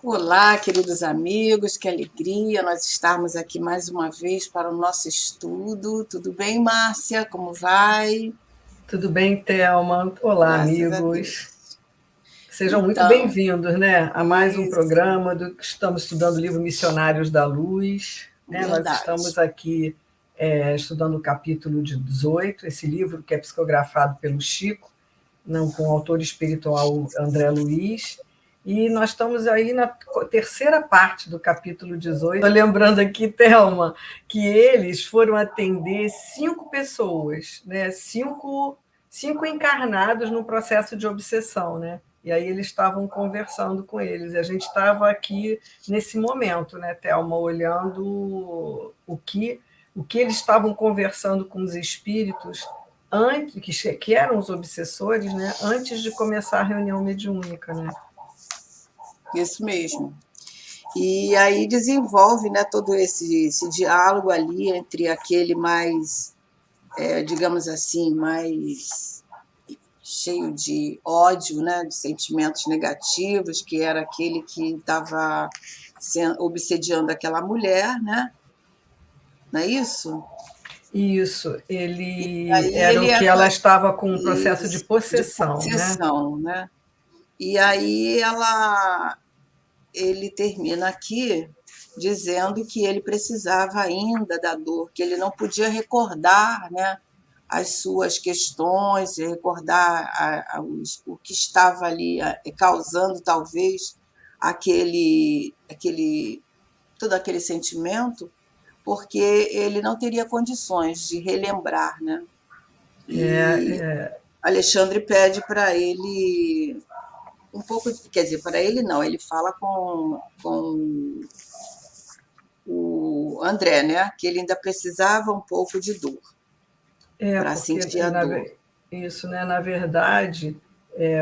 Olá, queridos amigos, que alegria nós estarmos aqui mais uma vez para o nosso estudo. Tudo bem, Márcia? Como vai? Tudo bem, Thelma? Olá, Graças a amigos. Deus. Sejam muito Então, bem-vindos, né, a mais um isso, programa do que estamos estudando o livro Missionários da Luz. Né? Nós verdade. estamos aqui estudando o capítulo de 18, esse livro que é psicografado pelo Chico, não, com o autor espiritual André Luiz. E nós estamos aí na terceira parte do capítulo 18. Estou lembrando aqui, Thelma, que eles foram atender 5 pessoas, né? Cinco encarnados no processo de obsessão, né? E aí eles estavam conversando com eles. E a gente estava aqui nesse momento, né, Thelma, olhando o que eles estavam conversando com os espíritos que eram os obsessores, né, antes de começar a reunião mediúnica, né? Isso mesmo. E aí desenvolve, né, todo esse diálogo ali entre aquele mais, digamos assim, mais cheio de ódio, né, de sentimentos negativos, que era aquele que estava obsediando aquela mulher, né? Não é isso? Isso, E ele aí era ele o que entra ela estava com um processo de isso, de possessão, né? possessão, né? E aí ele termina aqui dizendo que ele precisava ainda da dor, que ele não podia recordar, né, as suas questões, recordar o que estava ali causando talvez aquele todo aquele sentimento, porque ele não teria condições de relembrar, né? E Alexandre pede para ele um pouco, quer dizer, para ele não, ele fala com o André, né? Que ele ainda precisava um pouco de dor para Porque sentir a dor. isso, né? Na verdade,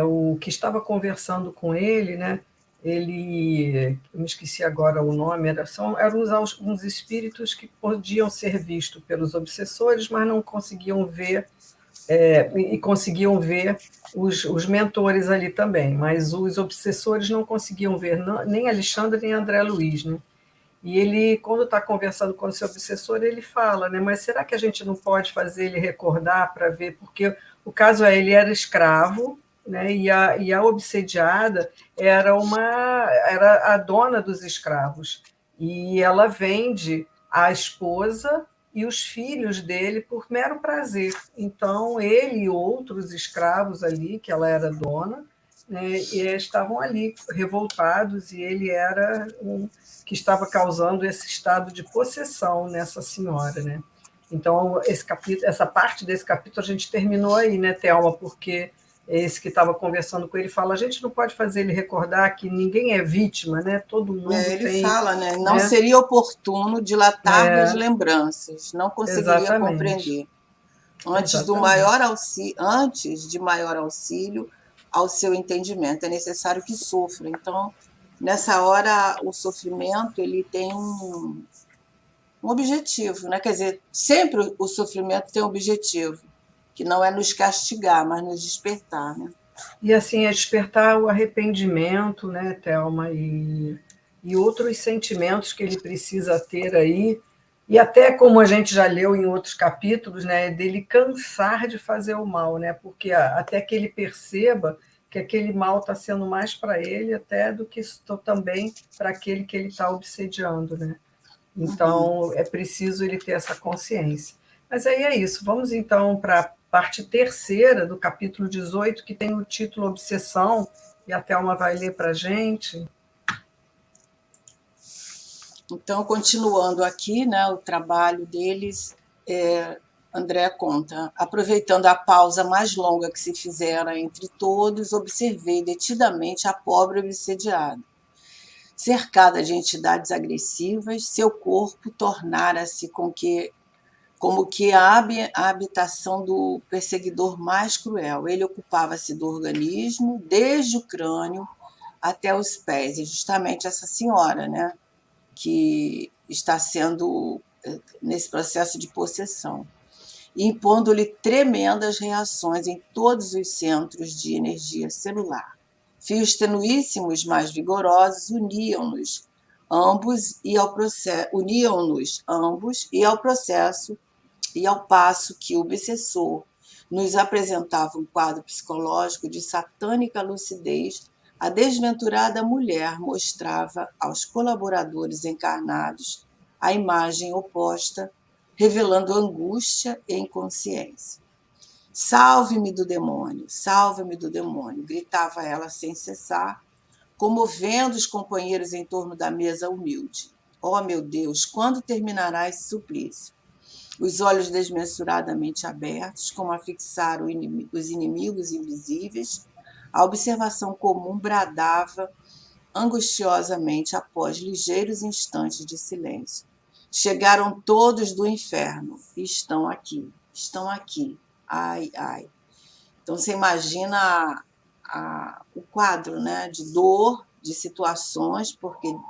o que estava conversando com ele, né? Eu me esqueci agora o nome, eram alguns espíritos que podiam ser vistos pelos obsessores, mas não conseguiam ver, e conseguiam ver os mentores ali também, mas os obsessores não conseguiam ver nem Alexandre nem André Luiz, né? E ele, quando está conversando com o seu obsessor, ele fala, né? Mas será que a gente não pode fazer ele recordar para ver? Porque o caso é, ele era escravo, né? E a obsediada era a dona dos escravos. E ela vende a esposa e os filhos dele por mero prazer. Então, ele e outros escravos ali, que ela era dona, né, e estavam ali revoltados, e ele era que estava causando esse estado de possessão nessa senhora, né? Então, essa parte desse capítulo a gente terminou aí, né, Thelma? Porque esse que estava conversando com ele fala: a gente não pode fazer ele recordar que ninguém é vítima, né? Todo mundo Ele tem, fala, né? Não né? seria oportuno dilatar-lhe lembranças, não conseguiria Exatamente, compreender. exatamente. Antes de maior auxílio ao seu entendimento, é necessário que sofra. Então, nessa hora, o sofrimento ele tem um objetivo, né? Quer dizer, sempre o sofrimento tem um objetivo, que não é nos castigar, mas nos despertar, né? E assim, é despertar o arrependimento, né, Thelma, e outros sentimentos que ele precisa ter aí, e até como a gente já leu em outros capítulos, né, dele cansar de fazer o mal, né, porque até que ele perceba que aquele mal está sendo mais para ele até do que também para aquele que ele está obsediando, né? Uhum. Então, é preciso ele ter essa consciência. Mas aí é isso. Vamos então para a parte terceira do capítulo 18, que tem o título Obsessão, e a Thelma vai ler para a gente. Então, continuando aqui, né, o trabalho deles, André conta, aproveitando a pausa mais longa que se fizera entre todos, observei detidamente a pobre obsediada. Cercada de entidades agressivas, seu corpo tornara-se como que a habitação do perseguidor mais cruel. Ele ocupava-se do organismo, desde o crânio até os pés, e justamente essa senhora, né, que está sendo nesse processo de possessão, impondo-lhe tremendas reações em todos os centros de energia celular. Fios tenuíssimos, mas vigorosos, uniam-nos ambos e ao passo que o obsessor nos apresentava um quadro psicológico de satânica lucidez, a desventurada mulher mostrava aos colaboradores encarnados a imagem oposta, revelando angústia e inconsciência. Salve-me do demônio, gritava ela sem cessar, comovendo os companheiros em torno da mesa humilde. Oh, meu Deus, quando terminará esse suplício? Os olhos desmensuradamente abertos, como a fixar os inimigos invisíveis, a observação comum bradava angustiosamente após ligeiros instantes de silêncio. Chegaram todos do inferno e estão aqui. Ai, ai. Então você imagina o quadro, né, de dor, de situações,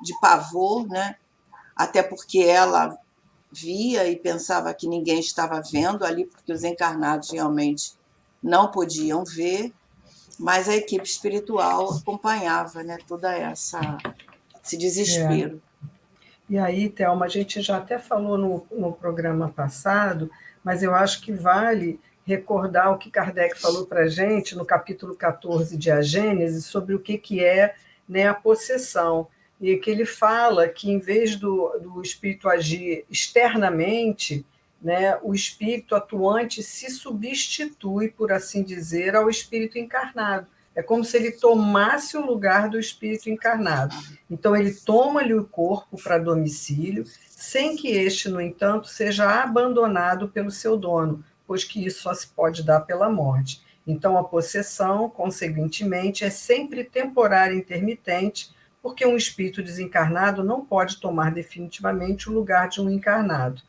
de pavor, né, até porque ela via e pensava que ninguém estava vendo ali, porque os encarnados realmente não podiam ver, mas a equipe espiritual acompanhava, né, toda esse desespero. E aí, Thelma, a gente já até falou no programa passado, mas eu acho que vale recordar o que Kardec falou para a gente no capítulo 14 de A Gênese, sobre o que é, né, a possessão. E que ele fala que, em vez do espírito agir externamente, né, o espírito atuante se substitui, por assim dizer, ao espírito encarnado. É como se ele tomasse o lugar do espírito encarnado. Então, ele toma-lhe o corpo para domicílio, sem que este, no entanto, seja abandonado pelo seu dono, pois que isso só se pode dar pela morte. Então, a possessão, consequentemente, é sempre temporária e intermitente, porque um espírito desencarnado não pode tomar definitivamente o lugar de um encarnado,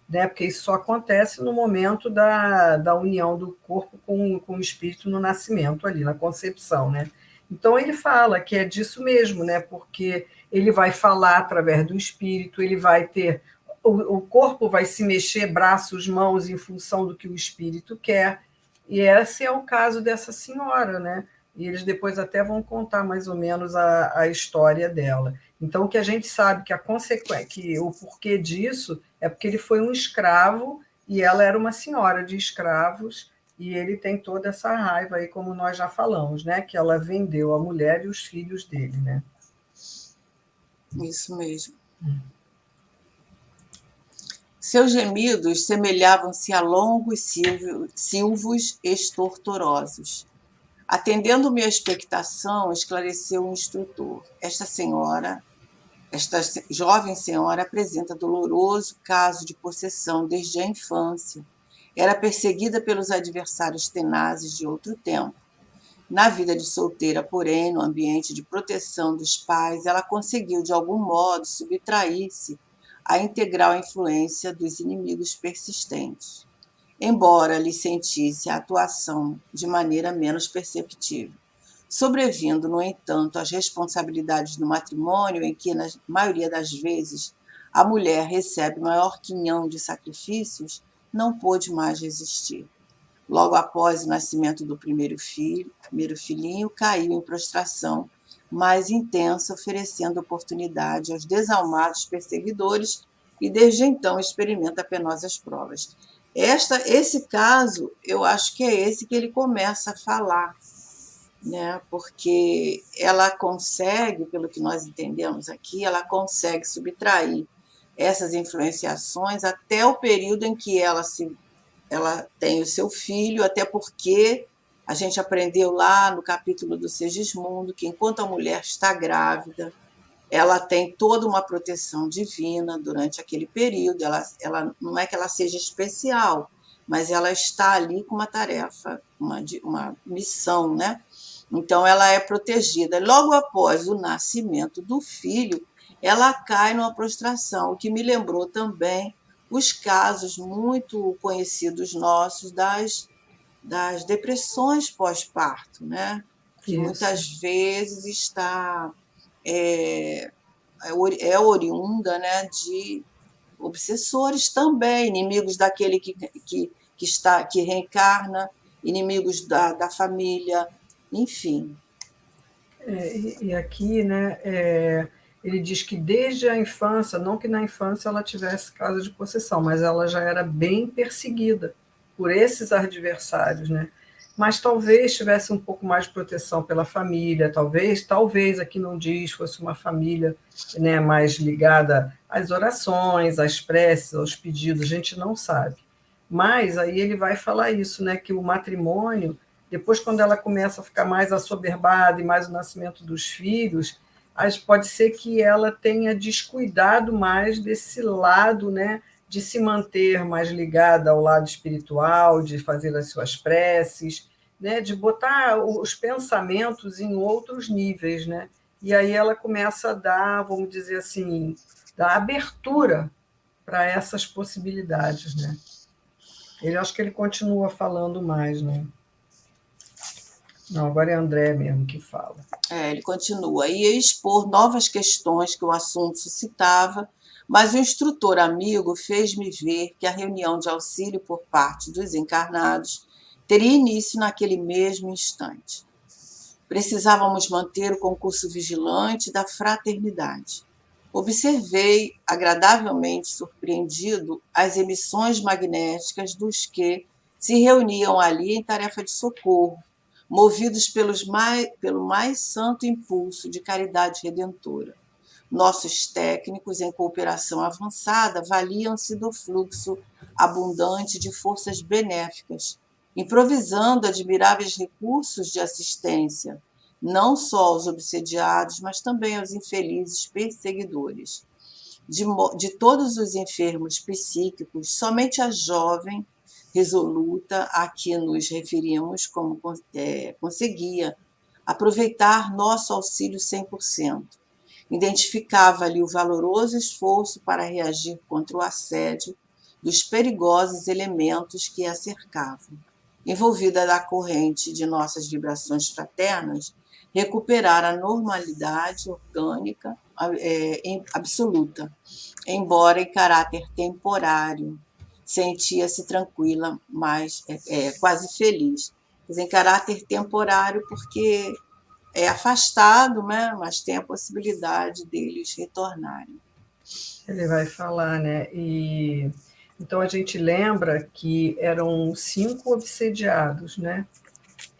né? Porque isso só acontece no momento da união do corpo com o espírito no nascimento, ali, na concepção, né? Então ele fala que é disso mesmo, né? Porque ele vai falar através do espírito, ele vai ter o corpo vai se mexer, braços, mãos, em função do que o espírito quer. E esse é o caso dessa senhora, né? E eles depois até vão contar mais ou menos a história dela. Então, o que a gente sabe que o porquê disso é porque ele foi um escravo e ela era uma senhora de escravos, e ele tem toda essa raiva aí, como nós já falamos, né? Que ela vendeu a mulher e os filhos dele, né? Isso mesmo. Seus gemidos semelhavam-se a longos silvos estortorosos. Atendendo minha expectação, esclareceu o instrutor. Esta jovem senhora apresenta doloroso caso de possessão desde a infância. Era perseguida pelos adversários tenazes de outro tempo. Na vida de solteira, porém, no ambiente de proteção dos pais, ela conseguiu, de algum modo, subtrair-se à integral influência dos inimigos persistentes, embora lhe sentisse a atuação de maneira menos perceptível. Sobrevindo, no entanto, às responsabilidades do matrimônio, em que, na maioria das vezes, a mulher recebe maior quinhão de sacrifícios, não pôde mais resistir. Logo após o nascimento do primeiro filhinho, caiu em prostração mais intensa, oferecendo oportunidade aos desalmados perseguidores, e desde então experimenta penosas provas. Esse caso, eu acho que é esse que ele começa a falar, né? Porque ela consegue, pelo que nós entendemos aqui, ela consegue subtrair essas influenciações até o período em que ela tem o seu filho, até porque a gente aprendeu lá no capítulo do Segismundo que, enquanto a mulher está grávida, ela tem toda uma proteção divina durante aquele período. Ela não é que ela seja especial, mas ela está ali com uma tarefa, uma missão, né? Então, ela é protegida. Logo após o nascimento do filho, ela cai numa prostração, o que me lembrou também os casos muito conhecidos nossos das depressões pós-parto, né? Que Isso. muitas vezes é oriunda, né, de obsessores também, inimigos daquele que reencarna, inimigos da família, enfim. E aqui, né, ele diz que desde a infância, não que na infância ela tivesse caso de possessão, mas ela já era bem perseguida por esses adversários, né? Mas talvez tivesse um pouco mais de proteção pela família, talvez aqui não diz, fosse uma família, né, mais ligada às orações, às preces, aos pedidos, a gente não sabe. Mas aí ele vai falar isso, né, que o matrimônio, depois, quando ela começa a ficar mais assoberbada e mais o nascimento dos filhos, pode ser que ela tenha descuidado mais desse lado, né, de se manter mais ligada ao lado espiritual, de fazer as suas preces, né, de botar os pensamentos em outros níveis, né? E aí ela começa a dar, vamos dizer assim, dar abertura para essas possibilidades, né? Acho que ele continua falando mais, né? Não, agora é André mesmo que fala. Ele continua, ia expor novas questões que o assunto suscitava, mas o instrutor amigo fez-me ver que a reunião de auxílio por parte dos encarnados teria início naquele mesmo instante. Precisávamos manter o concurso vigilante da fraternidade. Observei, agradavelmente surpreendido, as emissões magnéticas dos que se reuniam ali em tarefa de socorro, movidos pelo mais santo impulso de caridade redentora. Nossos técnicos, em cooperação avançada, valiam-se do fluxo abundante de forças benéficas, improvisando admiráveis recursos de assistência, não só aos obsediados, mas também aos infelizes perseguidores. De todos os enfermos psíquicos, somente a jovem, resoluta, a que nos referimos conseguia aproveitar nosso auxílio 100%. Identificava-lhe o valoroso esforço para reagir contra o assédio dos perigosos elementos que a cercavam. Envolvida da corrente de nossas vibrações fraternas, recuperar a normalidade orgânica absoluta, embora em caráter temporário. Sentia-se tranquila, mas quase feliz. Mas em caráter temporário, porque é afastado, né? Mas tem a possibilidade deles retornarem. Ele vai falar, né? E então a gente lembra que eram 5 obsediados, né?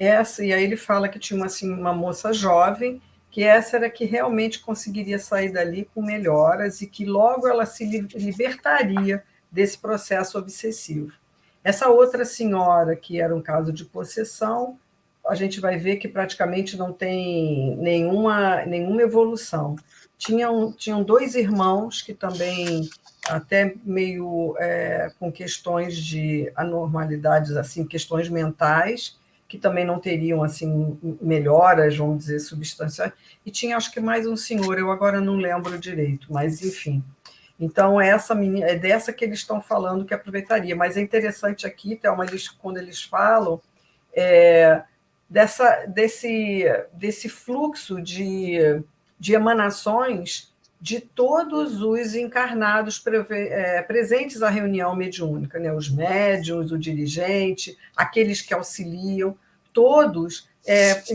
E aí ele fala que tinha assim, uma moça jovem, que essa era que realmente conseguiria sair dali com melhoras e que logo ela se libertaria desse processo obsessivo. Essa outra senhora, que era um caso de possessão, a gente vai ver que praticamente não tem nenhuma evolução. Tinham 2 irmãos que também até meio com questões de anormalidades, assim, questões mentais, que também não teriam assim melhoras, vamos dizer, substanciais. E tinha, acho que mais um senhor, eu agora não lembro direito, mas enfim. Então, essa menina, é dessa que eles estão falando que aproveitaria. Mas é interessante aqui, Thelma, quando eles falam é, desse fluxo de emanações de todos os encarnados presentes à reunião mediúnica, né? Os médiuns, o dirigente, aqueles que auxiliam, todos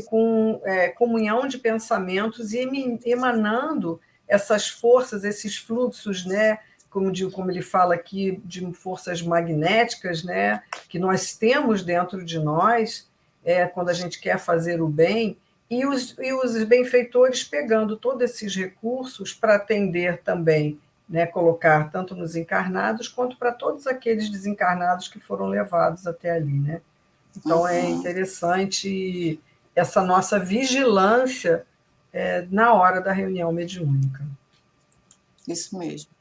com comunhão de pensamentos e emanando essas forças, esses fluxos, né? Como ele fala aqui, de forças magnéticas, né? Que nós temos dentro de nós, quando a gente quer fazer o bem, e os benfeitores pegando todos esses recursos para atender também, né, colocar tanto nos encarnados quanto para todos aqueles desencarnados que foram levados até ali, né? Então é interessante essa nossa vigilância na hora da reunião mediúnica. Isso mesmo.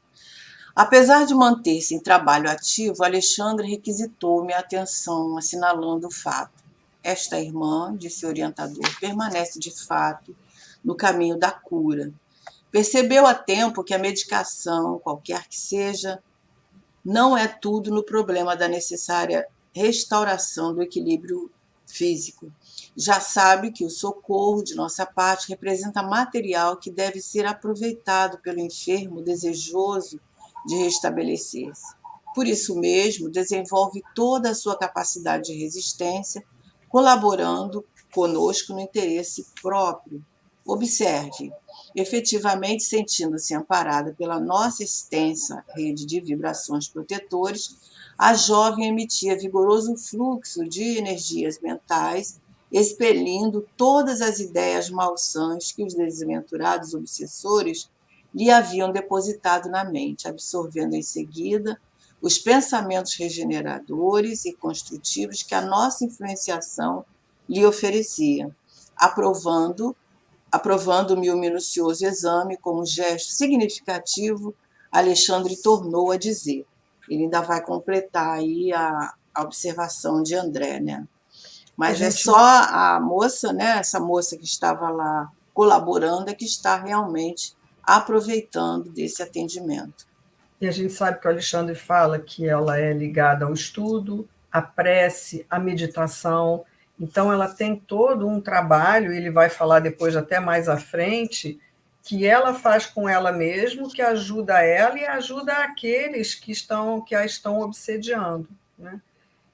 Apesar de manter-se em trabalho ativo, Alexandre requisitou minha atenção, assinalando o fato. Esta irmã, disse o orientador, permanece de fato no caminho da cura. Percebeu a tempo que a medicação, qualquer que seja, não é tudo no problema da necessária restauração do equilíbrio físico. Já sabe que o socorro de nossa parte representa material que deve ser aproveitado pelo enfermo desejoso de restabelecer-se. Por isso mesmo, desenvolve toda a sua capacidade de resistência, colaborando conosco no interesse próprio. Observe, efetivamente sentindo-se amparada pela nossa extensa rede de vibrações protetores, a jovem emitia vigoroso fluxo de energias mentais, expelindo todas as ideias malsãs que os desventurados obsessores lhe haviam depositado na mente, absorvendo em seguida os pensamentos regeneradores e construtivos que a nossa influenciação lhe oferecia, aprovando aprovando-me o minucioso exame com um gesto significativo, Alexandre tornou a dizer. Ele ainda vai completar aí a observação de André, né? A Mas é gente só a moça, né? Essa moça que estava lá colaborando é que está realmente aproveitando desse atendimento. E a gente sabe que o Alexandre fala que ela é ligada ao estudo, à prece, à meditação. Então, ela tem todo um trabalho, ele vai falar depois, até mais à frente, que ela faz com ela mesma, que ajuda ela e ajuda aqueles que a estão obsediando, né?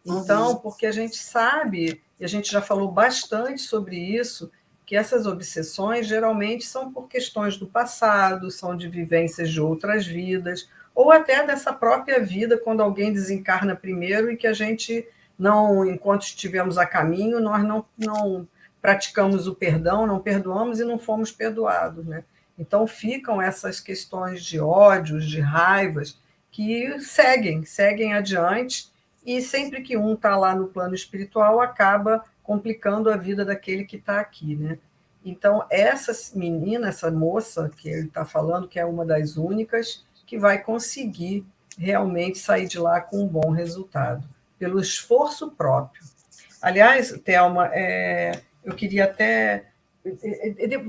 Então, Uhum. porque a gente sabe, e a gente já falou bastante sobre isso, que essas obsessões geralmente são por questões do passado, são de vivências de outras vidas, ou até dessa própria vida, quando alguém desencarna primeiro e que a gente não, enquanto estivemos a caminho, nós não praticamos o perdão, não perdoamos e não fomos perdoados, né? Então ficam essas questões de ódios, de raivas, que seguem adiante, e sempre que um está lá no plano espiritual, acaba complicando a vida daquele que está aqui, né? Então, essa menina, essa moça que ele está falando, que é uma das únicas, que vai conseguir realmente sair de lá com um bom resultado, pelo esforço próprio. Aliás, Thelma, eu queria até.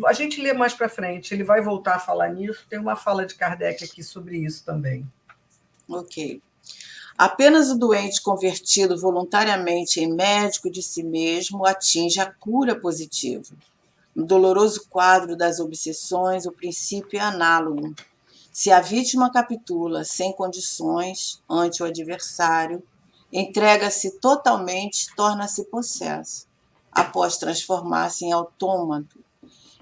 A gente lê mais para frente, ele vai voltar a falar nisso, tem uma fala de Kardec aqui sobre isso também. Ok. Apenas o doente convertido voluntariamente em médico de si mesmo atinge a cura positiva. No doloroso quadro das obsessões, o princípio é análogo. Se a vítima capitula sem condições ante o adversário, entrega-se totalmente, torna-se possesso, após transformar-se em autômato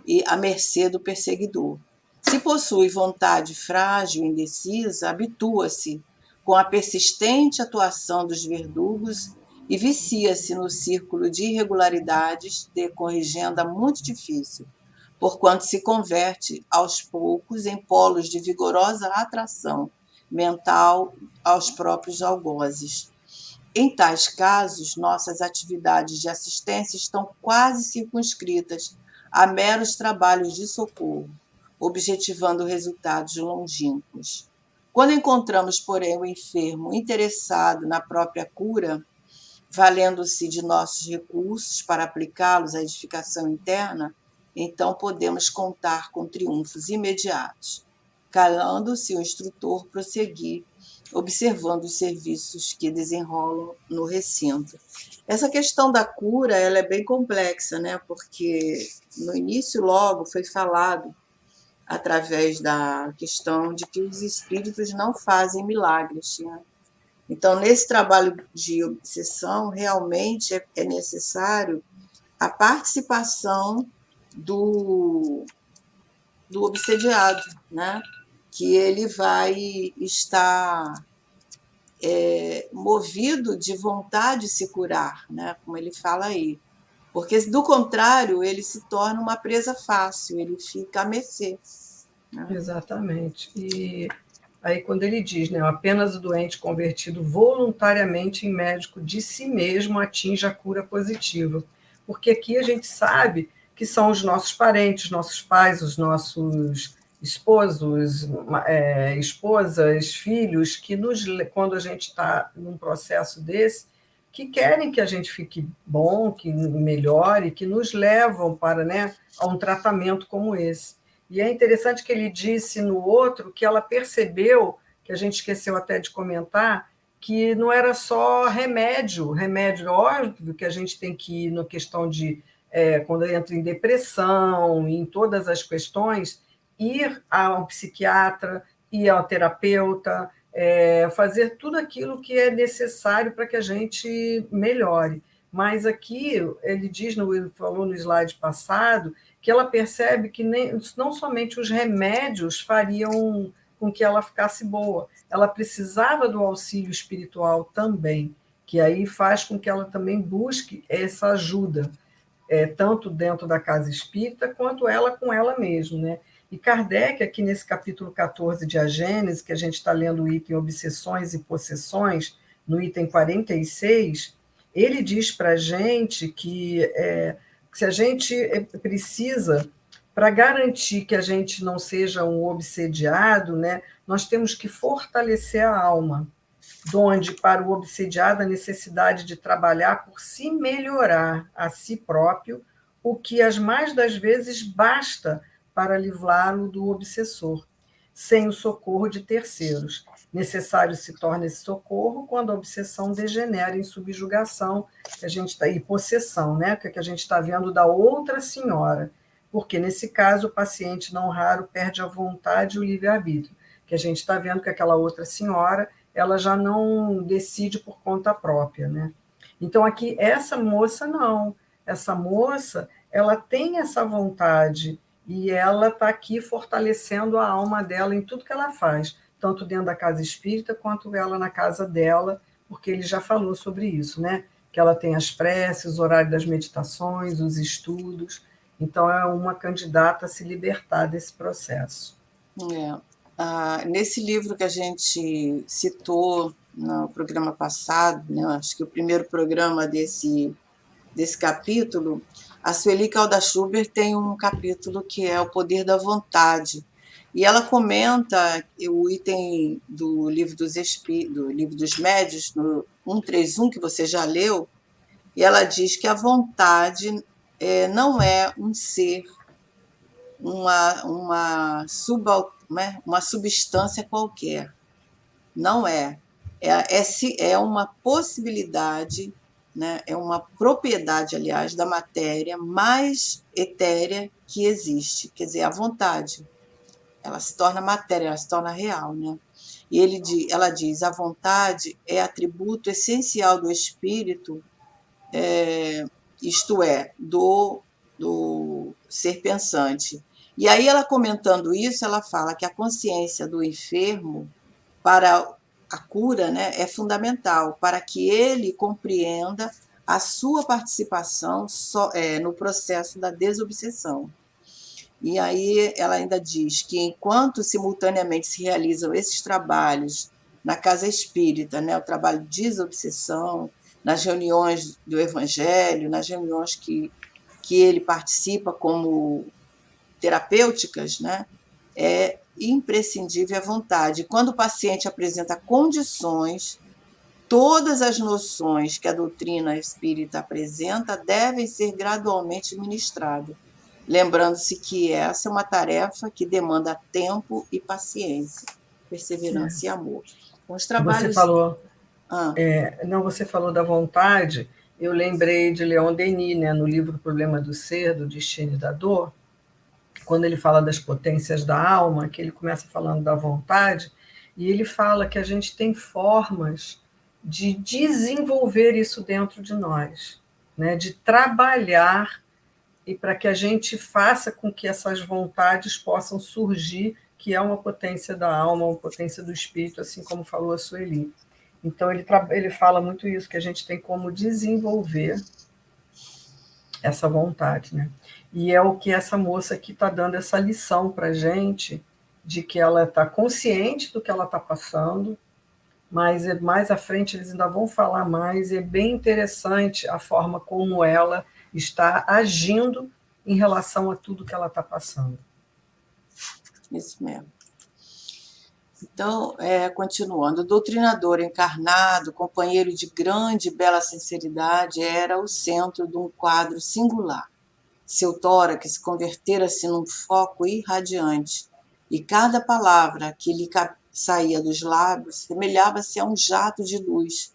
e à mercê do perseguidor. Se possui vontade frágil e indecisa, habitua-se com a persistente atuação dos verdugos e vicia-se no círculo de irregularidades, decorrigenda muito difícil, porquanto se converte aos poucos em polos de vigorosa atração mental aos próprios algozes. Em tais casos, nossas atividades de assistência estão quase circunscritas a meros trabalhos de socorro, objetivando resultados longínquos. Quando encontramos, porém, o enfermo interessado na própria cura, valendo-se de nossos recursos para aplicá-los à edificação interna, então podemos contar com triunfos imediatos, calando-se o instrutor prosseguir, observando os serviços que desenrolam no recinto. Essa questão da cura, ela é bem complexa, né? Porque no início logo foi falado através da questão de que os espíritos não fazem milagres, né? Então, nesse trabalho de obsessão, realmente é necessário a participação do, do obsediado, né? Que ele vai estar movido de vontade de se curar, né? Como ele fala aí. Porque, do contrário, ele se torna uma presa fácil, ele fica à mercê. Né? Exatamente. E aí, quando ele diz, né, apenas o doente convertido voluntariamente em médico de si mesmo atinge a cura positiva. Porque aqui a gente sabe que são os nossos parentes, nossos pais, os nossos esposos, esposas, filhos, que quando a gente está num processo desse, que querem que a gente fique bom, que melhore, que nos levam para, né, a um tratamento como esse. E é interessante que ele disse no outro que ela percebeu, que a gente esqueceu até de comentar, que não era só remédio, óbvio que a gente tem que ir na questão de, quando entra em depressão, em todas as questões, ir ao psiquiatra, ir ao terapeuta, fazer tudo aquilo que é necessário para que a gente melhore. Mas aqui ele diz, ele falou no slide passado, que ela percebe que não somente os remédios fariam com que ela ficasse boa, ela precisava do auxílio espiritual também, que aí faz com que ela também busque essa ajuda, tanto dentro da casa espírita, quanto ela com ela mesma, né? E Kardec, aqui nesse capítulo 14 de A Gênese, que a gente está lendo o item Obsessões e Possessões, no item 46, ele diz para a gente que se a gente precisa, para garantir que a gente não seja um obsediado, né, nós temos que fortalecer a alma, donde para o obsediado a necessidade de trabalhar por se melhorar a si próprio, o que as mais das vezes basta para livrá-lo do obsessor, sem o socorro de terceiros. Necessário se torna esse socorro quando a obsessão degenera em subjugação, que a gente e possessão, né, que a gente está vendo da outra senhora, porque nesse caso o paciente não raro perde a vontade e o livre-arbítrio, que a gente está vendo que aquela outra senhora ela já não decide por conta própria, né? Então aqui essa moça não, essa moça ela tem essa vontade e ela está aqui fortalecendo a alma dela em tudo que ela faz, tanto dentro da casa espírita quanto ela na casa dela, porque ele já falou sobre isso, né? Que ela tem as preces, o horário das meditações, os estudos, então é uma candidata a se libertar desse processo. Nesse livro que a gente citou no programa passado, né, acho que o primeiro programa desse capítulo, a Sueli Calda-Schubert tem um capítulo que é O Poder da Vontade. E ela comenta o item do Livro do Livro dos Médiuns, no 131, que você já leu, e ela diz que a vontade não é um ser, uma substância qualquer. Não é. É uma possibilidade, né? É uma propriedade, aliás, da matéria mais etérea que existe. Quer dizer, a vontade. Ela se torna matéria, ela se torna real, né? E ela diz: a vontade é atributo essencial do espírito, isto é, do ser pensante. E aí, ela comentando isso, ela fala que a consciência do enfermo, para a cura, né, é fundamental, para que ele compreenda a sua participação no processo da desobsessão. E aí ela ainda diz que, enquanto simultaneamente se realizam esses trabalhos na casa espírita, né, o trabalho de desobsessão, nas reuniões do Evangelho, nas reuniões que ele participa como terapêuticas, né, é imprescindível a vontade. Quando o paciente apresenta condições, todas as noções que a doutrina espírita apresenta devem ser gradualmente ministradas, lembrando-se que essa é uma tarefa que demanda tempo e paciência, perseverança e amor. Com os Você trabalhos. falou, não, você falou da vontade, eu lembrei de Leon Denis, né, no livro O Problema do Ser, do Destino e da Dor, quando ele fala das potências da alma, que ele começa falando da vontade, e ele fala que a gente tem formas de desenvolver isso dentro de nós, né, de trabalhar e para que a gente faça com que essas vontades possam surgir, que é uma potência da alma, uma potência do espírito, assim como falou a Sueli. Então, ele fala muito isso, que a gente tem como desenvolver essa vontade, né? E é o que essa moça aqui está dando essa lição para a gente, de que ela está consciente do que ela está passando, mas mais à frente eles ainda vão falar mais, e é bem interessante a forma como ela está agindo em relação a tudo que ela está passando. Isso mesmo. Então, continuando, o doutrinador encarnado, companheiro de grande e bela sinceridade, era o centro de um quadro singular. Seu tórax convertera-se num foco irradiante, e cada palavra que lhe saía dos lábios semelhava-se a um jato de luz,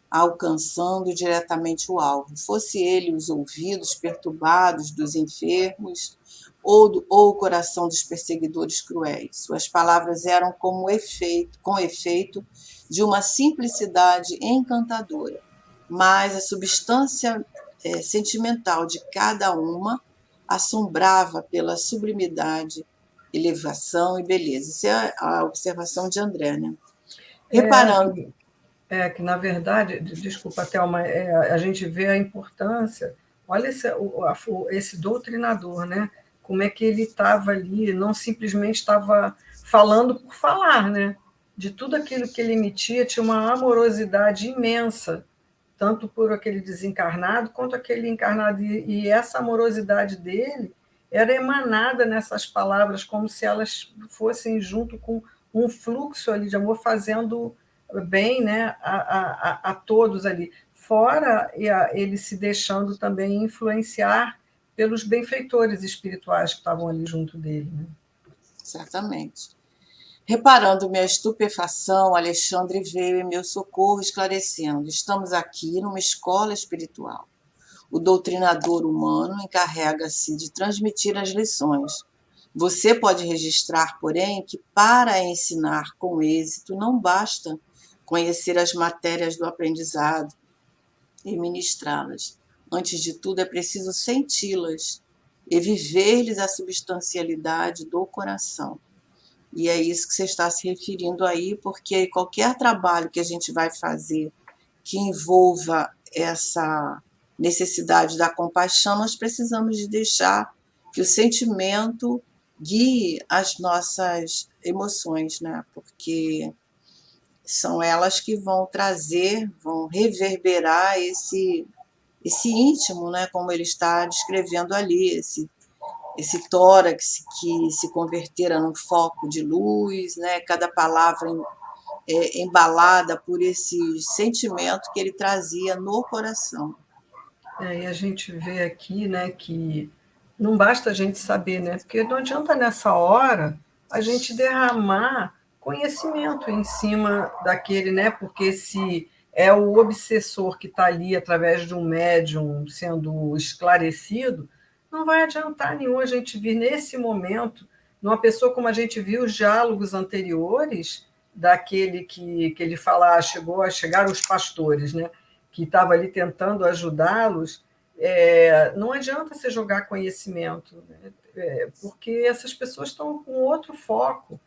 alcançando diretamente o alvo, fosse ele os ouvidos perturbados dos enfermos ou o coração dos perseguidores cruéis. Suas palavras eram com efeito de uma simplicidade encantadora. mas a substância sentimental de cada uma assombrava pela sublimidade, elevação e beleza. Isso é a observação de André, né? É Reparando, que, que na verdade, desculpa, Thelma, a gente vê a importância. Olha esse doutrinador, né? Como é que ele estava ali, não simplesmente estava falando por falar, né? De tudo aquilo que ele emitia, tinha uma amorosidade imensa, tanto por aquele desencarnado quanto aquele encarnado. E essa amorosidade dele era emanada nessas palavras, como se elas fossem junto com um fluxo ali de amor, fazendo bem, né, a todos ali. Fora ele se deixando também influenciar pelos benfeitores espirituais que estavam ali junto dele. Né? certamente. Reparando minha estupefação, Alexandre veio em meu socorro, esclarecendo: estamos aqui numa escola espiritual. O doutrinador humano encarrega-se de transmitir as lições. Você pode registrar, porém, que para ensinar com êxito não basta conhecer as matérias do aprendizado e ministrá-las. Antes de tudo, é preciso senti-las e viver-lhes a substancialidade do coração. E é isso que você está se referindo aí, porque qualquer trabalho que a gente vai fazer que envolva essa necessidade da compaixão, nós precisamos de deixar que o sentimento guie as nossas emoções, né? Porque são elas que vão trazer, vão reverberar esse íntimo, né? Como ele está descrevendo ali, esse tórax que se convertera num foco de luz, né? Cada palavra embalada por esse sentimento que ele trazia no coração. E a gente vê aqui, né, que não basta a gente saber, né, porque não adianta nessa hora a gente derramar conhecimento em cima daquele, né, porque se é o obsessor que está ali através de um médium sendo esclarecido, não vai adiantar nenhum a gente vir nesse momento, numa pessoa como a gente viu os diálogos anteriores, daquele que ele fala, chegaram os pastores, né? Que estava ali tentando ajudá-los, não adianta você jogar conhecimento, né? Porque essas pessoas estão com outro foco.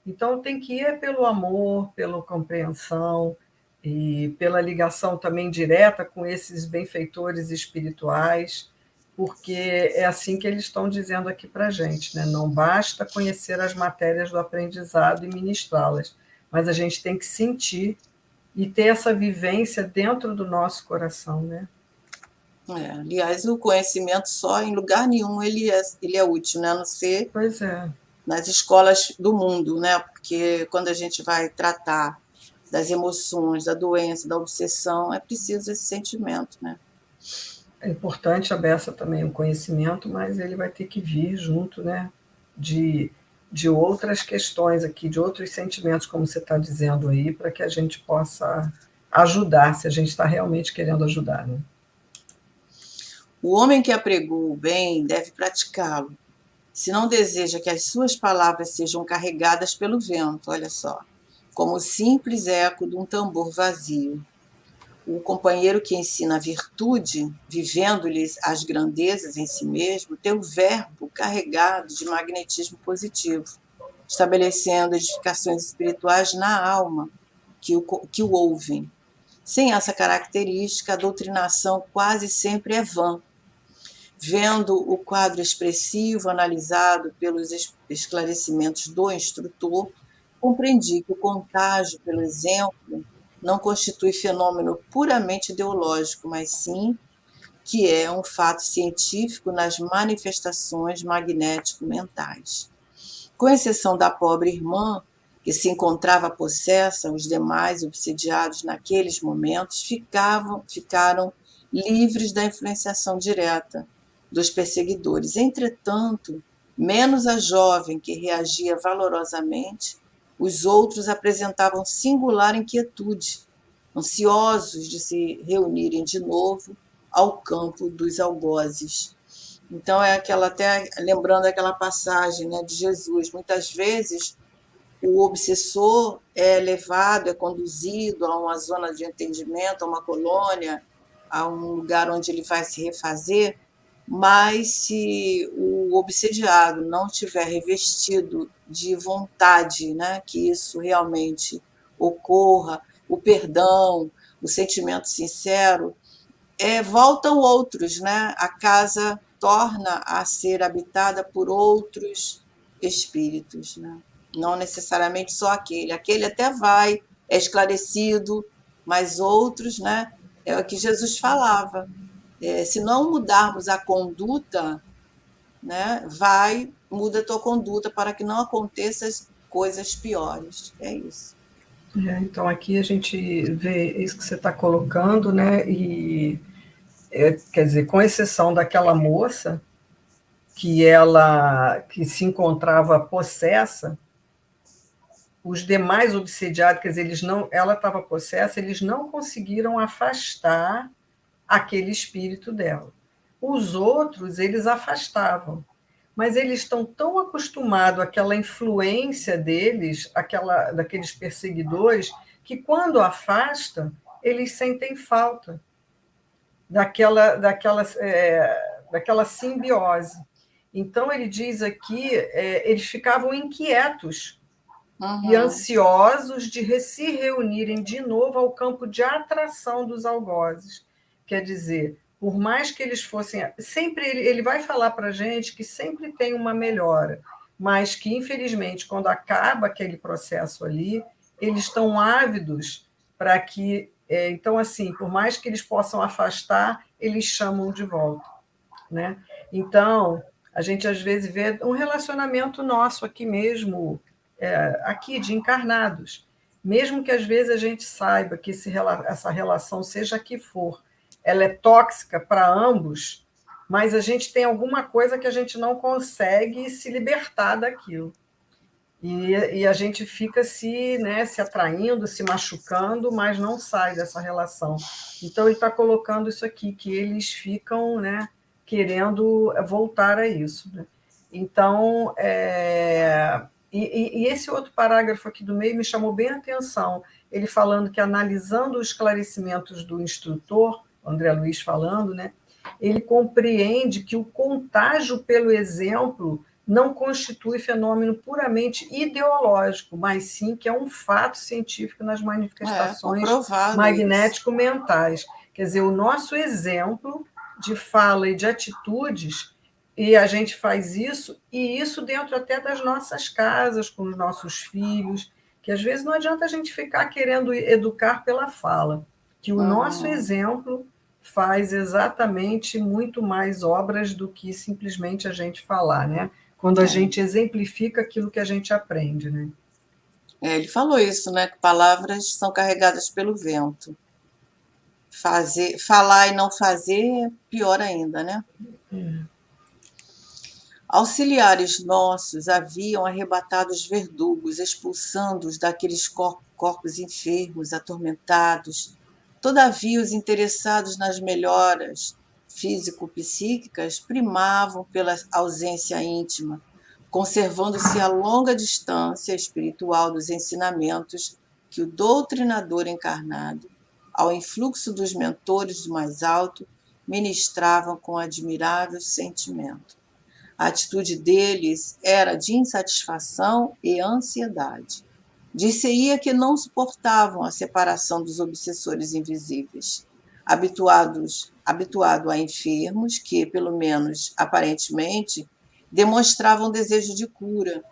Então, tem que ir pelo amor, pela compreensão e pela ligação também direta com esses benfeitores espirituais, porque é assim que eles estão dizendo aqui para a gente, né? Não basta conhecer as matérias do aprendizado e ministrá-las, mas a gente tem que sentir e ter essa vivência dentro do nosso coração, né? Aliás, o conhecimento só em lugar nenhum ele é útil, né? A não ser Pois é. nas escolas do mundo, né? Porque quando a gente vai tratar das emoções, da doença, da obsessão, é preciso esse sentimento, né? É importante a beça também o conhecimento, mas ele vai ter que vir junto, né? De, de outras questões aqui, de outros sentimentos, como você está dizendo aí, para que a gente possa ajudar, se a gente está realmente querendo ajudar, né? O homem que apregou o bem deve praticá-lo. Se não deseja que as suas palavras sejam carregadas pelo vento, olha só, como o simples eco de um tambor vazio. O companheiro que ensina a virtude, vivendo-lhes as grandezas em si mesmo, tem o verbo carregado de magnetismo positivo, estabelecendo edificações espirituais na alma que o ouvem. Sem essa característica, a doutrinação quase sempre é vã. Vendo o quadro expressivo analisado pelos esclarecimentos do instrutor, compreendi que o contágio pelo exemplo não constitui fenômeno puramente ideológico, mas sim que é um fato científico nas manifestações magnético-mentais. Com exceção da pobre irmã, que se encontrava possessa, os demais obsediados naqueles momentos ficaram livres da influenciação direta dos perseguidores. Entretanto, menos a jovem, que reagia valorosamente, os outros apresentavam singular inquietude, ansiosos de se reunirem de novo ao campo dos algozes. Então, é aquela, até lembrando aquela passagem, né, de Jesus. Muitas vezes, o obsessor é levado, é conduzido a uma zona de entendimento, a uma colônia, a um lugar onde ele vai se refazer, mas se o obsediado não tiver revestido de vontade, né, que isso realmente ocorra, o perdão, o sentimento sincero, voltam outros, né? A casa torna a ser habitada por outros espíritos, né? Não necessariamente só aquele. Aquele até vai, é esclarecido, mas outros, né? É o que Jesus falava. Se não mudarmos a conduta, né? Muda a tua conduta para que não aconteçam coisas piores. É isso. Então, aqui a gente vê isso que você está colocando, né? E, quer dizer, com exceção daquela moça que se encontrava possessa, os demais obsediados, quer dizer, ela estava possessa, eles não conseguiram afastar aquele espírito dela. Os outros, eles afastavam, mas eles estão tão acostumados àquela influência deles, daqueles perseguidores, que quando afasta, eles sentem falta daquela simbiose. Então, ele diz aqui, eles ficavam inquietos e Uhum. ansiosos de se reunirem de novo ao campo de atração dos algozes. Quer dizer, por mais que eles fossem... Sempre ele vai falar para a gente que sempre tem uma melhora, mas que, infelizmente, quando acaba aquele processo ali, eles estão ávidos para que... Então, assim, por mais que eles possam afastar, eles chamam de volta, né? Então, a gente às vezes vê um relacionamento nosso aqui mesmo, aqui de encarnados, mesmo que às vezes a gente saiba que essa relação, seja a que for, ela é tóxica para ambos, mas a gente tem alguma coisa que a gente não consegue se libertar daquilo. E a gente fica se atraindo, se machucando, mas não sai dessa relação. Então, ele está colocando isso aqui, que eles ficam, né, querendo voltar a isso. Né? Então, e esse outro parágrafo aqui do meio me chamou bem a atenção, ele falando que, analisando os esclarecimentos do instrutor, André Luiz falando, né, ele compreende que o contágio pelo exemplo não constitui fenômeno puramente ideológico, mas sim que é um fato científico nas manifestações Comprovado isso. magnético-mentais. Quer dizer, o nosso exemplo de fala e de atitudes, e a gente faz isso, e isso dentro até das nossas casas, com os nossos filhos, que às vezes não adianta a gente ficar querendo educar pela fala, que o nosso Uhum. exemplo faz exatamente muito mais obras do que simplesmente a gente falar, né? Quando a gente exemplifica aquilo que a gente aprende, né? Ele falou isso, né? Que palavras são carregadas pelo vento. Falar e não fazer, pior ainda, né? Auxiliares nossos haviam arrebatado os verdugos, expulsando-os daqueles corpos enfermos, atormentados. Todavia, os interessados nas melhoras físico-psíquicas primavam pela ausência íntima, conservando-se a longa distância espiritual dos ensinamentos que o doutrinador encarnado, ao influxo dos mentores do mais alto, ministravam com admirável sentimento. A atitude deles era de insatisfação e ansiedade. Dir-se-ia que não suportavam a separação dos obsessores invisíveis, habituado a enfermos que, pelo menos aparentemente, demonstravam desejo de cura.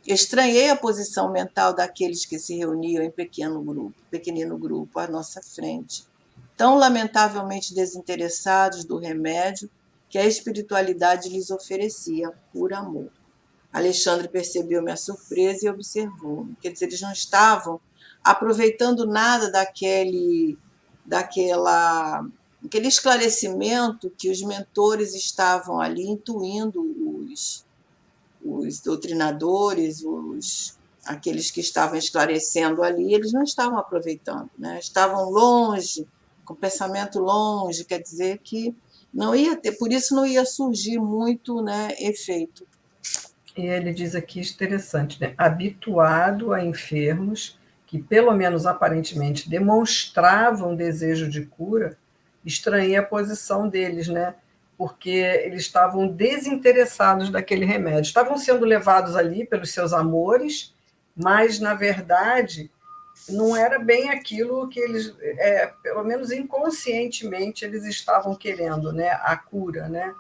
Estranhei a posição mental daqueles que se reuniam em pequenino grupo à nossa frente, tão lamentavelmente desinteressados do remédio que a espiritualidade lhes oferecia por amor. Alexandre percebeu minha surpresa e observou. Quer dizer, eles não estavam aproveitando nada aquele esclarecimento que os mentores estavam ali intuindo os doutrinadores, aqueles que estavam esclarecendo ali, eles não estavam aproveitando, né? Estavam longe, com o pensamento longe, quer dizer que não ia ter, por isso não ia surgir muito, né, efeito. E ele diz aqui, interessante, né? Habituado a enfermos que, pelo menos aparentemente, demonstravam desejo de cura, estranhei a posição deles, né? Porque eles estavam desinteressados daquele remédio. Estavam sendo levados ali pelos seus amores, mas, na verdade, não era bem aquilo que eles, pelo menos inconscientemente, eles estavam querendo, né? A cura, né?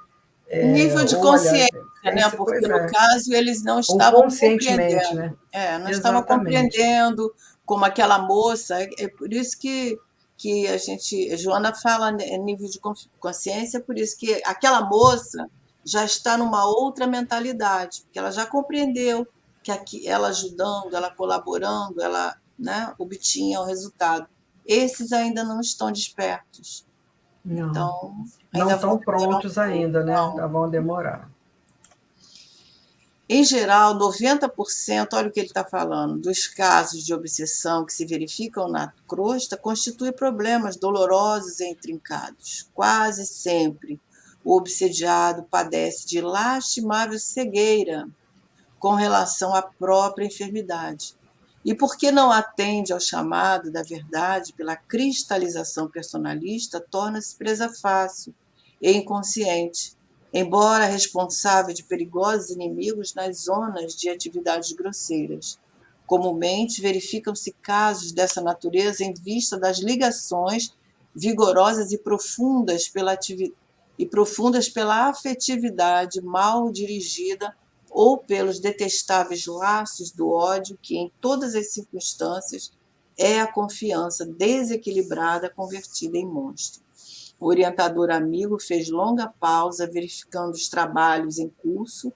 Nível de Ou, aliás, consciência, né? Porque pois no é, caso eles não ou estavam conscientemente, né? compreendendo, não estavam Exatamente. compreendendo como aquela moça. É por isso que Joana fala nível de consciência, por isso que aquela moça já está numa outra mentalidade, porque ela já compreendeu que aqui, ela ajudando, ela colaborando, ela, né, obtinha o resultado. Esses ainda não estão despertos, Não, então não ainda vão estão demorar um prontos pouco. ainda, né? Não. Ainda vão demorar. Em geral, 90%, olha o que ele está falando, dos casos de obsessão que se verificam na crosta constituem problemas dolorosos e intrincados. Quase sempre, o obsediado padece de lastimável cegueira com relação à própria enfermidade. E porque não atende ao chamado da verdade pela cristalização personalista, torna-se presa fácil e inconsciente, embora responsável de perigosos inimigos nas zonas de atividades grosseiras. Comumente verificam-se casos dessa natureza em vista das ligações vigorosas e profundas pela afetividade mal dirigida ou pelos detestáveis laços do ódio que, em todas as circunstâncias, é a confiança desequilibrada convertida em monstro. O orientador amigo fez longa pausa, verificando os trabalhos em curso,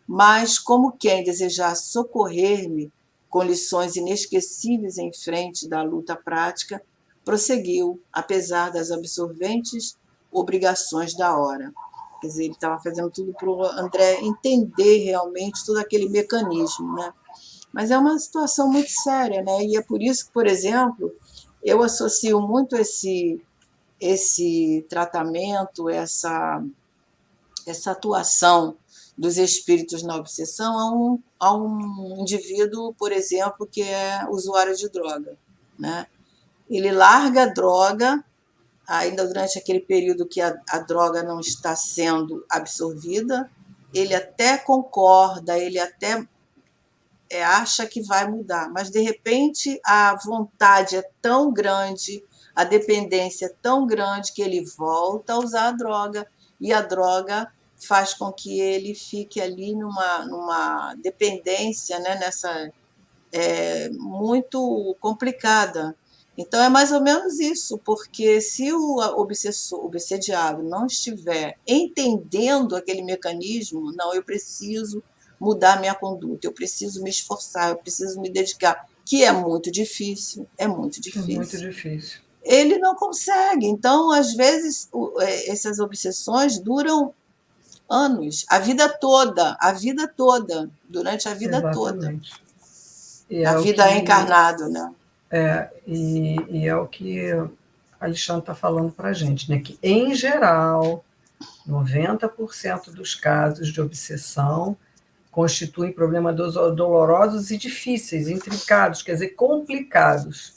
mas, como quem desejasse socorrer-me com lições inesquecíveis em frente da luta prática, prosseguiu, apesar das absorventes obrigações da hora. Quer dizer, ele estava fazendo tudo para o André entender realmente todo aquele mecanismo, né? Mas é uma situação muito séria, né? E é por isso que, por exemplo, eu associo muito esse tratamento, essa atuação dos espíritos na obsessão a um indivíduo, por exemplo, que é usuário de droga, né? Ele larga a droga ainda durante aquele período que a droga não está sendo absorvida, ele até concorda, ele até acha que vai mudar, mas de repente a vontade é tão grande, a dependência é tão grande que ele volta a usar a droga e a droga faz com que ele fique ali numa dependência, né, nessa muito complicada. Então é mais ou menos isso, porque se o obsediado não estiver entendendo aquele mecanismo, não, eu preciso mudar minha conduta, eu preciso me esforçar, eu preciso me dedicar, que é muito difícil, é muito É muito difícil. difícil. Ele não consegue. Então, às vezes, essas obsessões duram anos, a vida toda, durante a vida toda. Exatamente. E A é o vida é que encarnado, né? e é o que Alexandre está falando para a gente, né? Que, em geral, 90% dos casos de obsessão constituem problemas dolorosos e difíceis, intricados, quer dizer, complicados.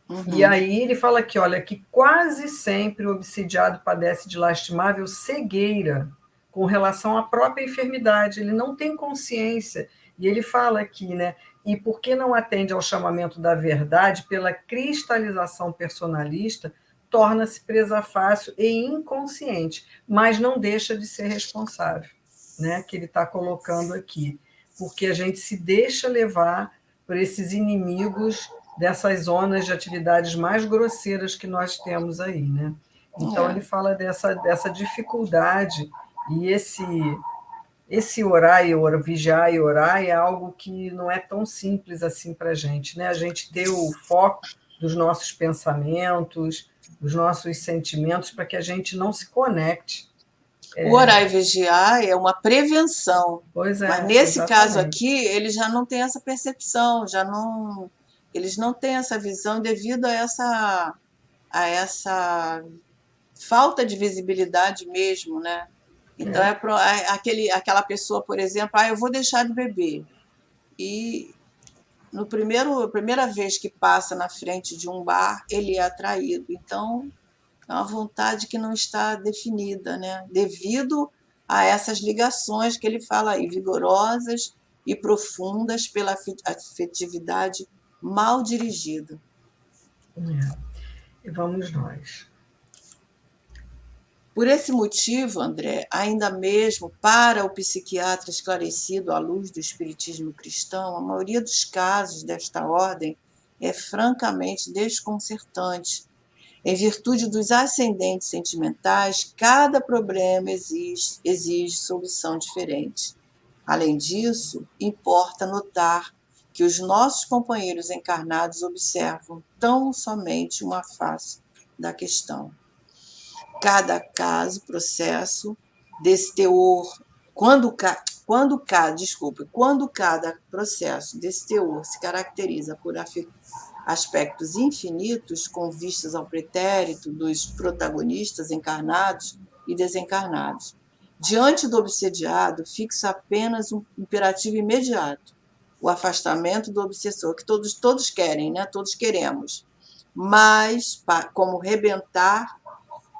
E Uhum. aí ele fala que, olha, que quase sempre o obsidiado padece de lastimável cegueira com relação à própria enfermidade, ele não tem consciência. E ele fala aqui, né? E porque não atende ao chamamento da verdade pela cristalização personalista, torna-se presa fácil e inconsciente, mas não deixa de ser responsável, né? Que ele está colocando aqui, porque a gente se deixa levar por esses inimigos dessas zonas de atividades mais grosseiras que nós temos aí, né? Então É. ele fala dessa dificuldade e esse orar e orar, vigiar e orar é algo que não é tão simples assim para a gente, né? A gente ter o foco dos nossos pensamentos, dos nossos sentimentos, para que a gente não se conecte. O orar e vigiar é uma prevenção, Pois mas é, nesse caso exatamente. aqui, eles já não têm essa percepção, já não, eles não têm essa visão devido a essa falta de visibilidade mesmo, né? Então É, aquela pessoa, por exemplo, eu vou deixar de beber. E a primeira vez que passa na frente de um bar, ele é atraído. Então, É uma vontade que não está definida, né? Devido a essas ligações que ele fala aí, vigorosas e profundas pela afetividade mal dirigida. E vamos nós. Por esse motivo, André, ainda mesmo para o psiquiatra esclarecido à luz do espiritismo cristão, a maioria dos casos desta ordem é francamente desconcertante. Em virtude dos ascendentes sentimentais, cada problema exige solução diferente. Além disso, importa notar que os nossos companheiros encarnados observam tão somente uma face da questão. Cada caso, processo desse teor, quando cada processo desse teor se caracteriza por aspectos infinitos com vistas ao pretérito dos protagonistas encarnados e desencarnados. Diante do obsediado, fixa apenas um imperativo imediato, o afastamento do obsessor, que todos querem, né? Todos queremos. Mas, como rebentar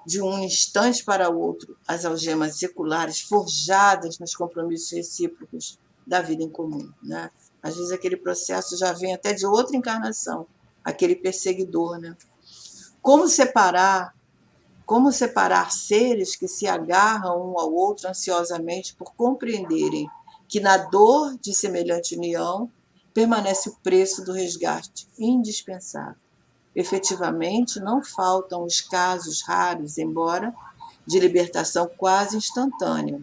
de um instante para outro as algemas seculares forjadas nos compromissos recíprocos da vida em comum, né? Às vezes aquele processo já vem até de outra encarnação, aquele perseguidor, né? Como separar, como separar seres que se agarram um ao outro ansiosamente por compreenderem que na dor de semelhante união permanece o preço do resgate indispensável. Efetivamente, não faltam os casos raros, embora de libertação quase instantânea.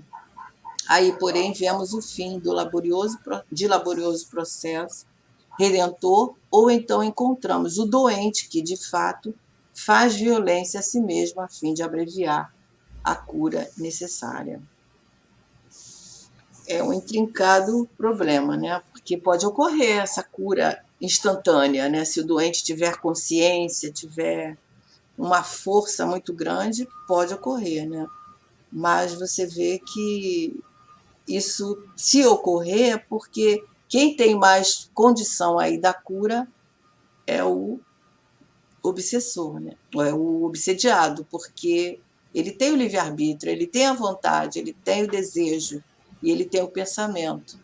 Aí, porém, vemos o fim de laborioso processo redentor, ou então encontramos o doente que, de fato, faz violência a si mesmo a fim de abreviar a cura necessária. É um intrincado problema, né? Porque pode ocorrer essa cura instantânea, né? Se o doente tiver consciência, tiver uma força muito grande, pode ocorrer, né? Mas você vê que isso, se ocorrer, é porque quem tem mais condição aí da cura é o obsessor, né? É o obsediado, porque ele tem o livre-arbítrio, ele tem a vontade, ele tem o desejo e ele tem o pensamento,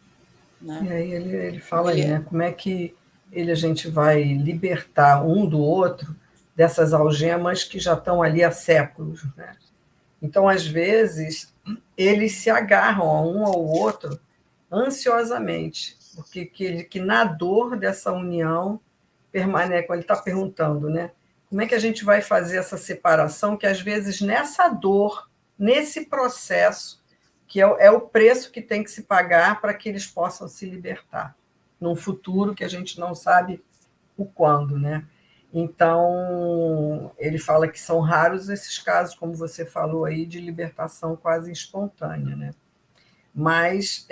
né? E aí ele Então, fala aí, né? Como é que a gente vai libertar um do outro dessas algemas que já estão ali há séculos, né? Então, às vezes, eles se agarram a um ao outro ansiosamente, porque que na dor dessa união permanece, quando ele está perguntando, né? Como é que a gente vai fazer essa separação, que às vezes nessa dor, nesse processo, que é o preço que tem que se pagar para que eles possam se libertar, num futuro que a gente não sabe o quando, né? Então, ele fala que são raros esses casos, como você falou aí, de libertação quase espontânea, né? Mas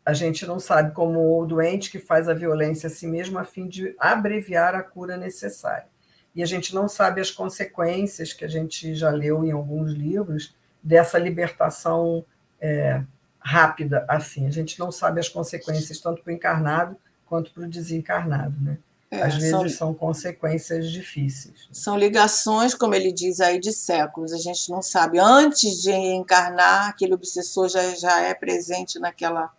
a gente não sabe como o doente que faz a violência a si mesmo a fim de abreviar a cura necessária. E a gente não sabe as consequências, que a gente já leu em alguns livros, dessa libertação rápida assim. A gente não sabe as consequências tanto para o encarnado quanto para o desencarnado, né? Às vezes são consequências difíceis. São ligações, como ele diz aí, de séculos. A gente não sabe. Antes de encarnar, aquele obsessor já é presente naquela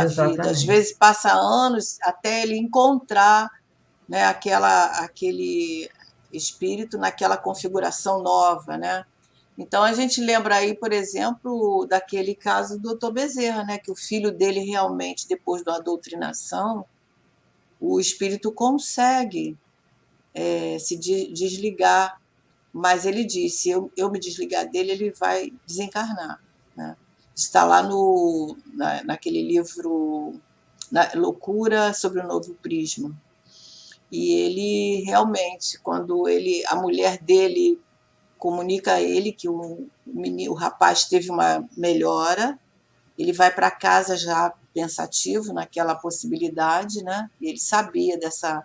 vida. Às vezes passa anos até ele encontrar, né, aquele espírito naquela configuração nova, né? Então a gente lembra aí, por exemplo, daquele caso do Dr. Bezerra, né, que o filho dele realmente, depois da doutrinação, o espírito consegue se desligar, mas ele disse, se eu me desligar dele, ele vai desencarnar, né? Está lá naquele livro Loucura sobre o Novo Prisma. E ele realmente, quando a mulher dele comunica a ele que o rapaz teve uma melhora, ele vai para casa já pensativo naquela possibilidade, né? E ele sabia dessa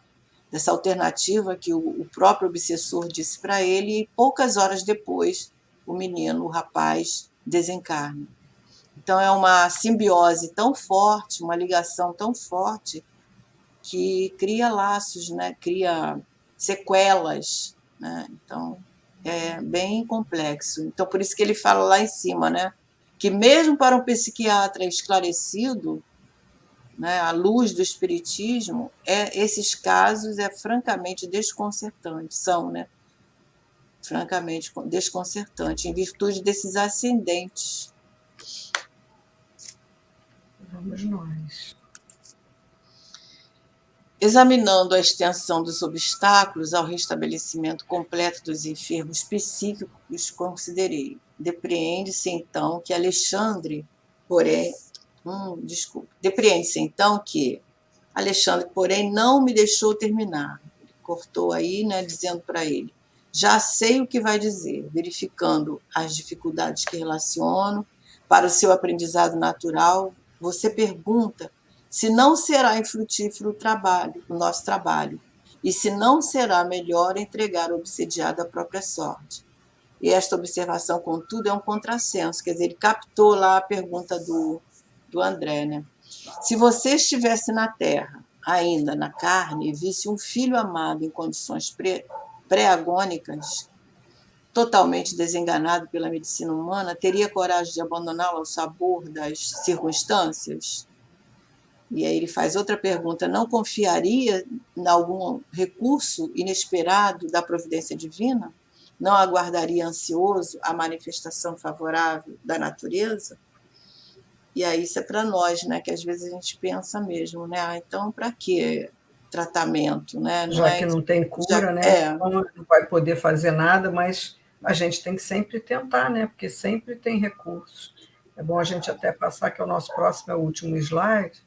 alternativa que o próprio obsessor disse para ele, e poucas horas depois o rapaz, desencarna. Então é uma simbiose tão forte, uma ligação tão forte, que cria laços, né? Cria sequelas, né? Então, é bem complexo. Então, por isso que ele fala lá em cima, né? Que mesmo para um psiquiatra esclarecido, né, à luz do espiritismo, esses casos francamente desconcertantes, são, né? Francamente desconcertantes, em virtude desses ascendentes. Vamos nós. Examinando a extensão dos obstáculos ao restabelecimento completo dos enfermos psíquicos, considerei. Depreende-se então que Alexandre, porém, depreende-se então que Alexandre, porém, não me deixou terminar. Ele cortou aí, né, dizendo para ele: já sei o que vai dizer, verificando as dificuldades que relaciono para o seu aprendizado natural. Você pergunta se não será infrutífero o nosso trabalho, e se não será melhor entregar o obsediado à própria sorte. E esta observação, contudo, é um contrassenso, quer dizer, ele captou lá a pergunta do André, né? Se você estivesse na Terra, ainda na carne, e visse um filho amado em condições pré-agônicas, totalmente desenganado pela medicina humana, teria coragem de abandoná-lo ao sabor das circunstâncias? E aí ele faz outra pergunta: não confiaria em algum recurso inesperado da providência divina? Não aguardaria ansioso a manifestação favorável da natureza? E aí isso é para nós, né? Que às vezes a gente pensa mesmo, né? Ah, então para que tratamento, né? Não Já é que não tem já cura, né? é Então não vai poder fazer nada, mas a gente tem que sempre tentar, né? Porque sempre tem recursos. É bom a gente até passar, que é o nosso próximo, é o último slide.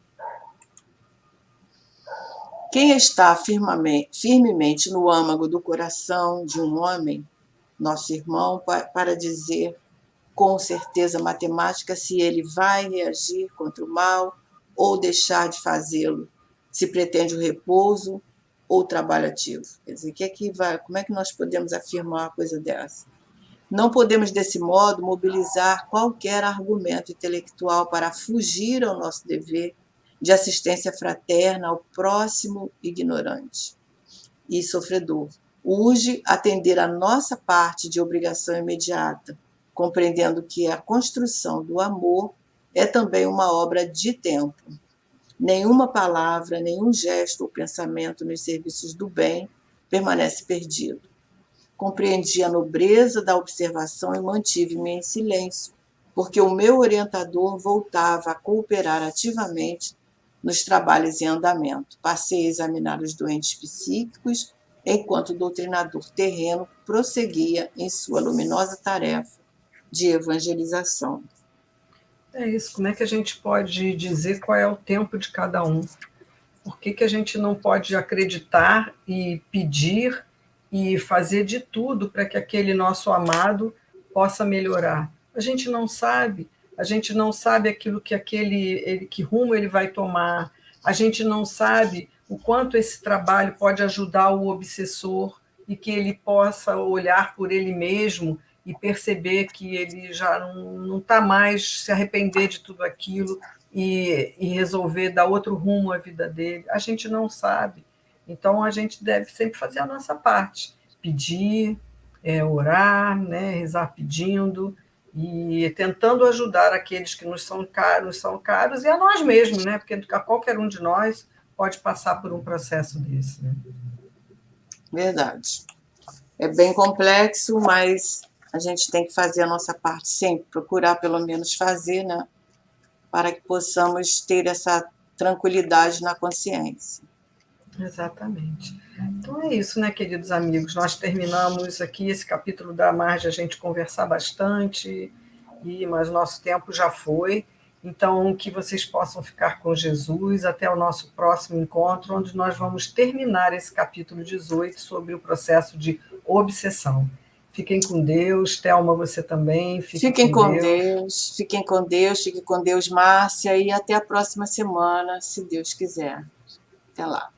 quem está firmemente no âmago do coração de um homem, nosso irmão, para dizer com certeza matemática se ele vai reagir contra o mal ou deixar de fazê-lo, se pretende o repouso ou o trabalho ativo. Quer dizer, como é que nós podemos afirmar uma coisa dessa? Não podemos, desse modo, mobilizar qualquer argumento intelectual para fugir ao nosso dever de assistência fraterna ao próximo ignorante e sofredor. Urge atender a nossa parte de obrigação imediata, compreendendo que a construção do amor é também uma obra de tempo. Nenhuma palavra, nenhum gesto ou pensamento nos serviços do bem permanece perdido. Compreendi a nobreza da observação e mantive-me em silêncio, porque o meu orientador voltava a cooperar ativamente nos trabalhos em andamento. Passei a examinar os doentes psíquicos, enquanto o doutrinador terreno prosseguia em sua luminosa tarefa de evangelização. É isso. Como é que a gente pode dizer qual é o tempo de cada um? Por que a gente não pode acreditar e pedir e fazer de tudo para que aquele nosso amado possa melhorar? A gente não sabe aquilo que que rumo ele vai tomar, a gente não sabe o quanto esse trabalho pode ajudar o obsessor e que ele possa olhar por ele mesmo e perceber que ele já não está mais se arrepender de tudo aquilo e resolver dar outro rumo à vida dele. A gente não sabe. Então, a gente deve sempre fazer a nossa parte. Pedir, orar, né, rezar pedindo e tentando ajudar aqueles que nos são caros e a nós mesmos, né, porque qualquer um de nós pode passar por um processo desse. Né? Verdade. É bem complexo, mas a gente tem que fazer a nossa parte sempre, procurar pelo menos fazer, né? Para que possamos ter essa tranquilidade na consciência. Exatamente. Então é isso, né, queridos amigos? Nós terminamos aqui esse capítulo da margem, a gente conversar bastante, mas nosso tempo já foi. Então, que vocês possam ficar com Jesus até o nosso próximo encontro, onde nós vamos terminar esse capítulo 18 sobre o processo de obsessão. Fiquem com Deus. Thelma, você também. Fiquem com Deus, fiquem com Deus, Márcia, e até a próxima semana, se Deus quiser. Até lá.